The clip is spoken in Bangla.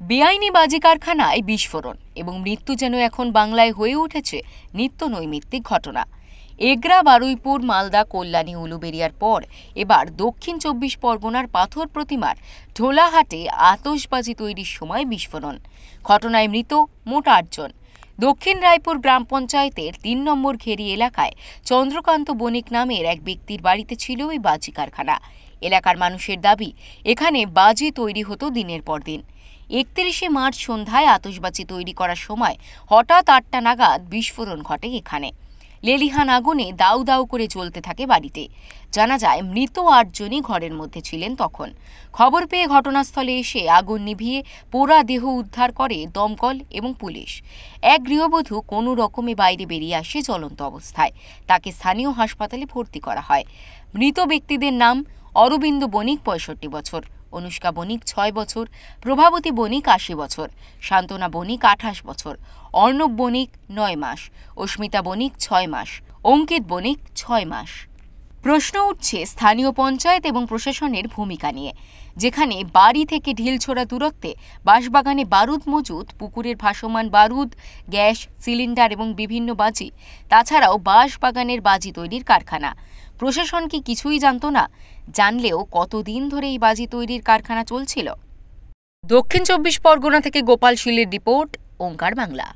বেআইনি বাজি কারখানায় বিস্ফোরণ এবং মৃত্যু যেন এখন বাংলায় হয়ে উঠেছে নিত্য নৈমিত্তিক ঘটনা। এগরা, বারুইপুর, মালদা, কল্যাণী, উলুবেড়িয়ার পর এবার দক্ষিণ 24 পরগনার পাথর প্রতিমার ঢোলাহাটে আতশবাজি তৈরির সময় বিস্ফোরণ। ঘটনায় মৃত মোট 8 জন। দক্ষিণ রায়পুর গ্রাম পঞ্চায়েতের 3 নম্বর ঘেরি এলাকায় চন্দ্রকান্ত বণিক নামের এক ব্যক্তির বাড়িতে ছিল ওই বাজি কারখানা। এলাকার মানুষের দাবি, এখানে বাজি তৈরি হতো দিনের পর দিন। 31শে মার্চ সন্ধ্যায় আতশবাজি তৈরি করার সময় হঠাৎ 8টা নাগাদ বিস্ফোরণ ঘটে এখানে। লেলিহান আগুনে দাউ দাউ করে জ্বলতে থাকে বাড়িতে। জানা যায়, মৃত 8 জনই ঘরের মধ্যে ছিলেন তখন। খবর পেয়ে ঘটনাস্থলে এসে আগুন নিভিয়ে পোড়া দেহ উদ্ধার করে দমকল এবং পুলিশ। এক গৃহবধূ কোনো রকমে বাইরে বেরিয়ে আসে জ্বলন্ত অবস্থায়। তাকে স্থানীয় হাসপাতালে ভর্তি করা হয়। মৃত ব্যক্তিদের নাম অরবিন্দ বণিক 65 বছর, অনুষ্কা বণিক 6 বছর, প্রভাবতী বণিক 80 বছর, শান্তনা বণিক 28 বছর, অর্ণব বণিক 9 মাস, অস্মিতা বণিক 6 মাস, অঙ্কিত বণিক 6 মাস। প্রশ্ন উঠছে স্থানীয় পঞ্চায়েত এবং প্রশাসনের ভূমিকা নিয়ে, যেখানে বাড়ি থেকে ঢিলছোড়া দূরত্বে বাঁশবাগানে বারুদ মজুত, পুকুরের ভাসমান বারুদ, গ্যাস সিলিন্ডার এবং বিভিন্ন বাজি, তাছাড়াও বাঁশবাগানের বাজি তৈরির কারখানা। প্রশাসন কি কিছুই জানত না? জানলেও কতদিন ধরে এই বাজি তৈরির কারখানা চলছিল? দক্ষিণ 24 পরগনা থেকে গোপাল শীলের রিপোর্ট, ওঙ্কার বাংলা।